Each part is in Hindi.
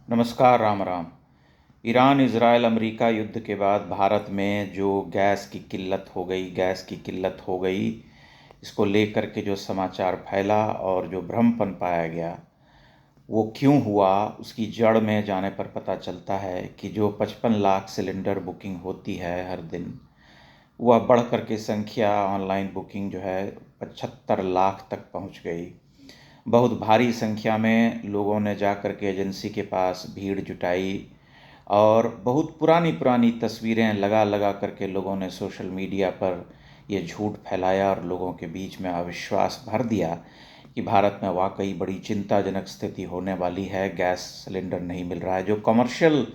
नमस्कार, Ram Ram. Iran Israel America युद्ध के बाद भारत में जो गैस की किल्लत हो गई, इसको लेकर के जो समाचार फैला और जो भ्रमपन पाया गया, वो क्यों हुआ, उसकी जड़ में जाने पर पता चलता है कि जो 55 लाख सिलेंडर बुकिंग होती है हर दिन, वह बढ़ कर के संख्या ऑनलाइन बुकिंग जो है 75 लाख तक पहुंच गई। बहुत भारी संख्या में लोगों ने जा कर के एजेंसी के पास भीड़ जुटाई और बहुत पुरानी पुरानी तस्वीरें लगा लगा करके लोगों ने सोशल मीडिया पर ये झूठ फैलाया और लोगों के बीच में अविश्वास भर दिया कि भारत में वाकई बड़ी चिंताजनक स्थिति होने वाली है, गैस सिलेंडर नहीं मिल रहा है। जो कमर्शियल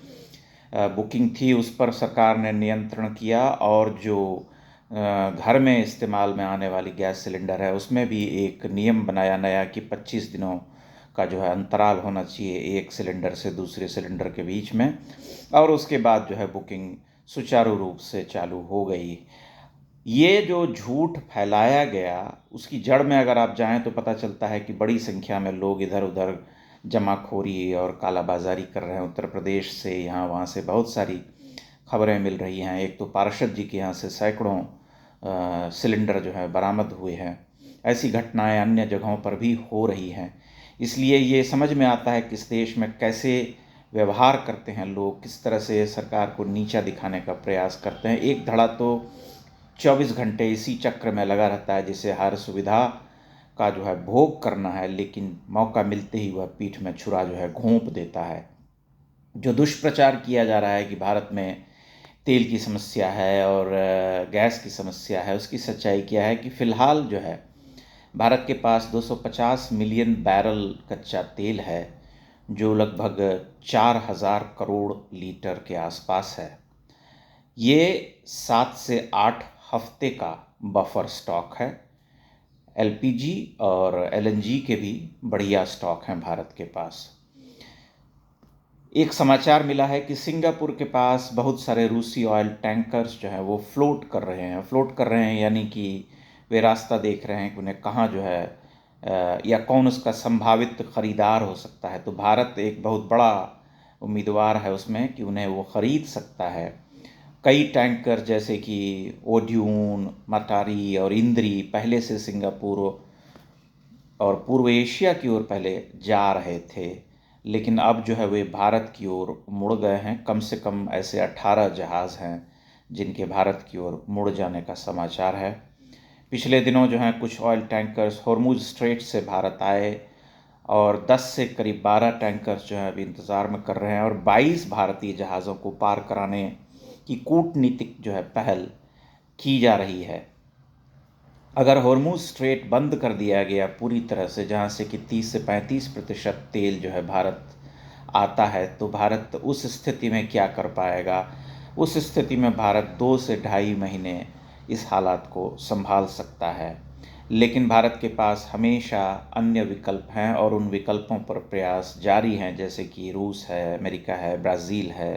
बुकिंग थी उस पर सरकार ने नियंत्रण किया और जो घर में इस्तेमाल में आने वाली गैस सिलेंडर है उसमें भी एक नियम बनाया नया कि 25 दिनों का जो है अंतराल होना चाहिए एक सिलेंडर से दूसरे सिलेंडर के बीच में, और उसके बाद जो है बुकिंग सुचारू रूप से चालू हो गई। ये जो झूठ फैलाया गया उसकी जड़ में अगर आप जाएं तो पता चलता है कि बड़ी संख्या में लोग इधर उधर जमाखोरी और कालाबाजारी कर रहे हैं। उत्तर प्रदेश से यहाँ वहाँ से बहुत सारी खबरें मिल रही हैं। एक तो पार्षद जी के यहाँ से सैकड़ों सिलेंडर जो है बरामद हुए हैं। ऐसी घटनाएं अन्य जगहों पर भी हो रही हैं। इसलिए ये समझ में आता है कि इस देश में कैसे व्यवहार करते हैं लोग, किस तरह से सरकार को नीचा दिखाने का प्रयास करते हैं। एक धड़ा तो 24 घंटे इसी चक्र में लगा रहता है, जिसे हर सुविधा का जो है भोग करना है, लेकिन मौका मिलते ही वह पीठ में छुरा जो है घोंप देता है। जो दुष्प्रचार किया जा रहा है कि भारत में तेल की समस्या है और गैस की समस्या है, उसकी सच्चाई क्या है कि फ़िलहाल जो है भारत के पास 250 मिलियन बैरल कच्चा तेल है, जो लगभग 4000 करोड़ लीटर के आसपास है। ये 7 से 8 हफ्ते का बफर स्टॉक है। एलपीजी और एलएनजी के भी बढ़िया स्टॉक हैं भारत के पास। एक समाचार मिला है कि सिंगापुर के पास बहुत सारे रूसी ऑयल टैंकर्स जो हैं वो फ्लोट कर रहे हैं, यानी कि वे रास्ता देख रहे हैं कि उन्हें कहाँ जो है या कौन उसका संभावित ख़रीदार हो सकता है। तो भारत एक बहुत बड़ा उम्मीदवार है उसमें कि उन्हें वो ख़रीद सकता है। कई टैंकर जैसे कि ओड्यून, मटारी और इंद्री पहले से सिंगापुर और पूर्व एशिया की ओर पहले जा रहे थे, लेकिन अब जो है वे भारत की ओर मुड़ गए हैं। कम से कम ऐसे 18 जहाज़ हैं जिनके भारत की ओर मुड़ जाने का समाचार है। पिछले दिनों जो हैं कुछ ऑयल टैंकर्स हॉर्मुज़ स्ट्रेट से भारत आए और 10 से करीब 12 टैंकर्स जो हैं अभी इंतज़ार में कर रहे हैं, और 22 भारतीय जहाज़ों को पार कराने की कूटनीतिक जो है पहल की जा रही है। अगर हॉर्मुज़ स्ट्रेट बंद कर दिया गया पूरी तरह से, जहाँ से कि 30 से 35% तेल जो है भारत आता है, तो भारत उस स्थिति में क्या कर पाएगा? उस स्थिति में भारत 2 से ढाई महीने इस हालात को संभाल सकता है। लेकिन भारत के पास हमेशा अन्य विकल्प हैं और उन विकल्पों पर प्रयास जारी हैं, जैसे कि रूस है, अमेरिका है, ब्राज़ील है,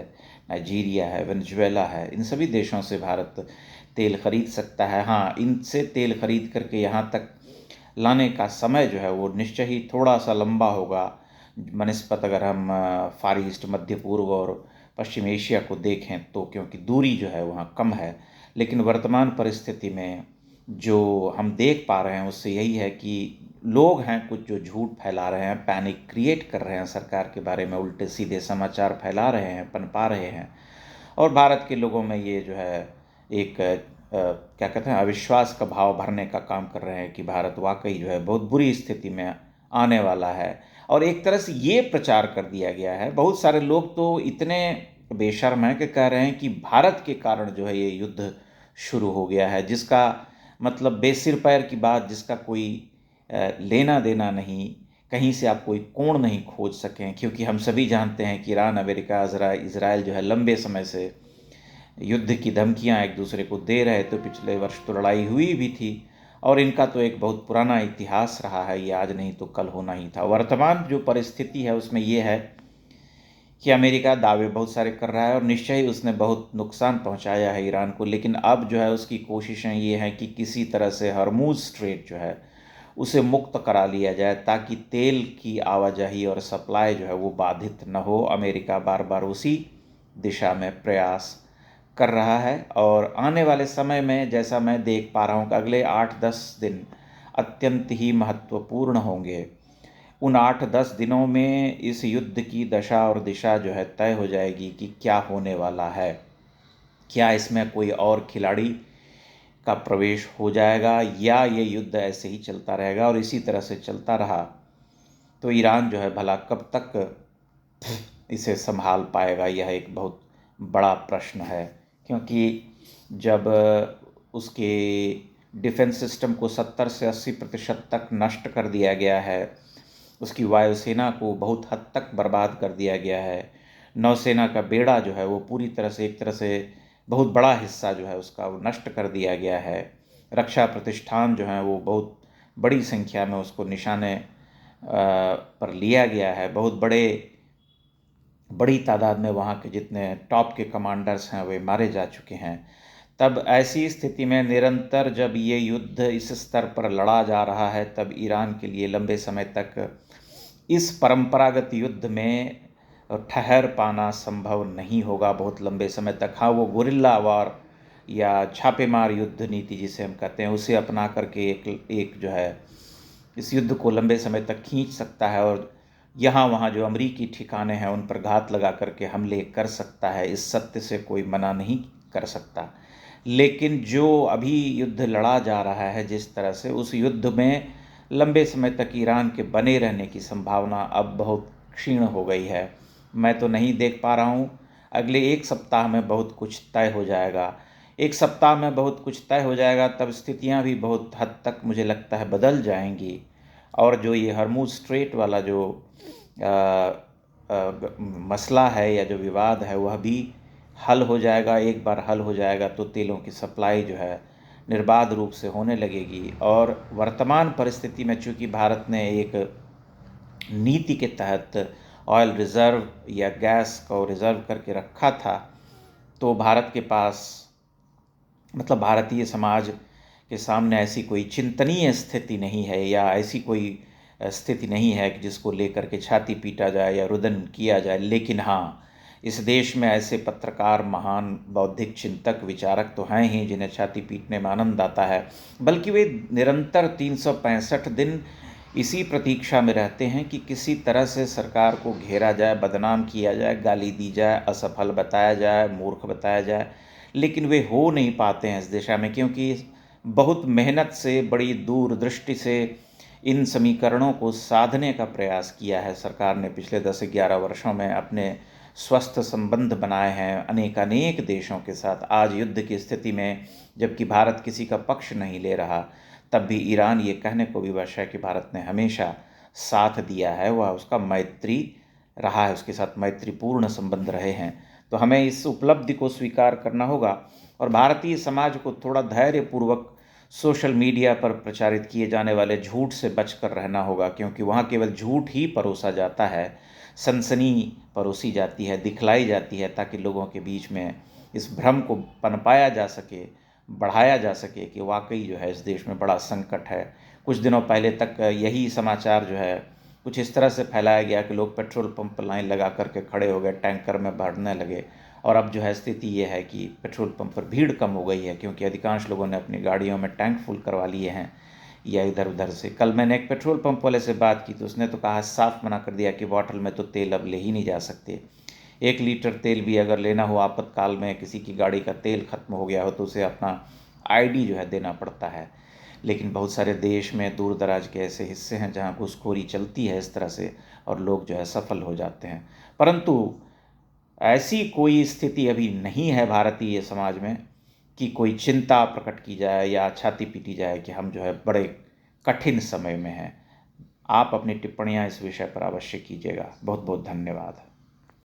नाइजीरिया है, वेनेजुएला है। इन सभी देशों से भारत तेल ख़रीद सकता है। हाँ, इनसे तेल ख़रीद करके यहाँ तक लाने का समय जो है वो निश्चय ही थोड़ा सा लंबा होगा बनिस्बत अगर हम फार ईस्ट, मध्य पूर्व और पश्चिम एशिया को देखें तो, क्योंकि दूरी जो है वहाँ कम है। लेकिन वर्तमान परिस्थिति में जो हम देख पा रहे हैं उससे यही है कि लोग हैं कुछ जो झूठ फैला रहे हैं, पैनिक क्रिएट कर रहे हैं, सरकार के बारे में उल्टे सीधे समाचार फैला रहे हैं, पनपा रहे हैं, और भारत के लोगों में ये जो है एक क्या कहते हैं अविश्वास का भाव भरने का काम कर रहे हैं कि भारत वाकई जो है बहुत बुरी स्थिति में आने वाला है। और एक तरह से ये प्रचार कर दिया गया है, बहुत सारे लोग तो इतने बेशर्म हैं कि कह रहे हैं कि भारत के कारण जो है ये युद्ध शुरू हो गया है, जिसका मतलब बेसिर पैर की बात, जिसका कोई लेना देना नहीं, कहीं से आप कोई कोण नहीं खोज सकें। क्योंकि हम सभी जानते हैं कि ईरान, अमेरिका, इज़राइल जो है लंबे समय से युद्ध की धमकियां एक दूसरे को दे रहे, तो पिछले वर्ष तो लड़ाई हुई भी थी और इनका तो एक बहुत पुराना इतिहास रहा है, ये आज नहीं तो कल होना ही था। वर्तमान जो परिस्थिति है उसमें ये है कि अमेरिका दावे बहुत सारे कर रहा है और निश्चय ही उसने बहुत नुकसान पहुंचाया है ईरान को, लेकिन अब जो है उसकी कोशिशें ये हैं कि किसी तरह से हरमूज स्ट्रेट जो है उसे मुक्त करा लिया जाए ताकि तेल की आवाजाही और सप्लाई जो है वो बाधित न हो। अमेरिका बार बार उसी दिशा में प्रयास कर रहा है और आने वाले समय में जैसा मैं देख पा रहा हूँ कि अगले 8-10 दिन अत्यंत ही महत्वपूर्ण होंगे। उन 8-10 दिनों में इस युद्ध की दशा और दिशा जो है तय हो जाएगी कि क्या होने वाला है। क्या इसमें कोई और खिलाड़ी का प्रवेश हो जाएगा या ये युद्ध ऐसे ही चलता रहेगा, और इसी तरह से चलता रहा तो ईरान जो है भला कब तक इसे संभाल पाएगा, यह एक बहुत बड़ा प्रश्न है। क्योंकि जब उसके डिफेंस सिस्टम को 70 से 80% तक नष्ट कर दिया गया है, उसकी वायुसेना को बहुत हद तक बर्बाद कर दिया गया है, नौसेना का बेड़ा जो है वो पूरी तरह से, एक तरह से बहुत बड़ा हिस्सा जो है उसका वो नष्ट कर दिया गया है, रक्षा प्रतिष्ठान जो हैं वो बहुत बड़ी संख्या में उसको निशाने पर लिया गया है, बहुत बड़ी तादाद में वहाँ के जितने टॉप के कमांडर्स हैं वे मारे जा चुके हैं। तब ऐसी स्थिति में निरंतर जब ये युद्ध इस स्तर पर लड़ा जा रहा है, तब ईरान के लिए लंबे समय तक इस परंपरागत युद्ध में ठहर पाना संभव नहीं होगा बहुत लंबे समय तक। हाँ, वो गुरिल्ला वार या छापेमार युद्ध नीति जिसे हम कहते हैं उसे अपना करके एक जो है इस युद्ध को लंबे समय तक खींच सकता है और यहाँ वहाँ जो अमरीकी ठिकाने हैं उन पर घात लगा करके हमले कर सकता है। इस सत्य से कोई मना नहीं कर सकता। लेकिन जो अभी युद्ध लड़ा जा रहा है जिस तरह से, उस युद्ध में लंबे समय तक ईरान के बने रहने की संभावना अब बहुत क्षीण हो गई है। मैं तो नहीं देख पा रहा हूँ। अगले एक सप्ताह में बहुत कुछ तय हो जाएगा। एक सप्ताह में बहुत कुछ तय हो जाएगा, तब स्थितियाँ भी बहुत हद तक मुझे लगता है बदल जाएंगी। और जो ये हर्मुज स्ट्रेट वाला जो मसला है या जो विवाद है वह भी हल हो जाएगा। एक बार हल हो जाएगा तो तेलों की सप्लाई जो है निर्बाध रूप से होने लगेगी। और वर्तमान परिस्थिति में चूँकि भारत ने एक नीति के तहत ऑयल रिज़र्व या गैस को रिज़र्व करके रखा था, तो भारत के पास मतलब भारतीय समाज के सामने ऐसी कोई चिंतनीय स्थिति नहीं है या ऐसी कोई स्थिति नहीं है कि जिसको लेकर के छाती पीटा जाए या रुदन किया जाए। लेकिन हाँ, इस देश में ऐसे पत्रकार, महान बौद्धिक चिंतक, विचारक तो हैं ही जिन्हें छाती पीटने में आनंद आता है, बल्कि वे निरंतर 365 दिन इसी प्रतीक्षा में रहते हैं कि किसी तरह से सरकार को घेरा जाए, बदनाम किया जाए, गाली दी जाए, असफल बताया जाए, मूर्ख बताया जाए। लेकिन वे हो नहीं पाते हैं इस दिशा में, क्योंकि बहुत मेहनत से, बड़ी दूरदृष्टि से इन समीकरणों को साधने का प्रयास किया है सरकार ने पिछले 10-11 वर्षों में। अपने स्वस्थ संबंध बनाए हैं अनेक देशों के साथ। आज युद्ध की स्थिति में जबकि भारत किसी का पक्ष नहीं ले रहा, तब भी ईरान ये कहने को विवश है कि भारत ने हमेशा साथ दिया है, वह उसका मैत्री रहा है, उसके साथ मैत्रीपूर्ण संबंध रहे हैं। तो हमें इस उपलब्धि को स्वीकार करना होगा और भारतीय समाज को थोड़ा धैर्यपूर्वक सोशल मीडिया पर प्रचारित किए जाने वाले झूठ से बचकर रहना होगा, क्योंकि वहाँ केवल झूठ ही परोसा जाता है, सनसनी परोसी जाती है, दिखलाई जाती है, ताकि लोगों के बीच में इस भ्रम को पनपाया जा सके, बढ़ाया जा सके कि वाकई जो है इस देश में बड़ा संकट है। कुछ दिनों पहले तक यही समाचार जो है कुछ इस तरह से फैलाया गया कि लोग पेट्रोल पंप पर लाइन लगा करके खड़े हो गए, टैंकर में भरने लगे, और अब जो है स्थिति ये है कि पेट्रोल पंप पर भीड़ कम हो गई है, क्योंकि अधिकांश लोगों ने अपनी गाड़ियों में टैंक फुल करवा लिए हैं या इधर उधर से। कल मैंने एक पेट्रोल पंप वाले से बात की तो उसने तो कहा, साफ मना कर दिया कि बॉटल में तो तेल अब ले ही नहीं जा सकते। 1 लीटर तेल भी अगर लेना हो आपातकाल में, किसी की गाड़ी का तेल खत्म हो गया हो, तो उसे अपना आईडी जो है देना पड़ता है। लेकिन बहुत सारे देश में दूर दराज के ऐसे हिस्से हैं जहाँ घूसखोरी चलती है इस तरह से, और लोग जो है सफल हो जाते हैं। परंतु ऐसी कोई स्थिति अभी नहीं है भारतीय समाज में कि कोई चिंता प्रकट की जाए या छाती पीटी जाए कि हम जो है बड़े कठिन समय में हैं। आप अपनी टिप्पणियाँ इस विषय पर अवश्य कीजिएगा। बहुत बहुत धन्यवाद।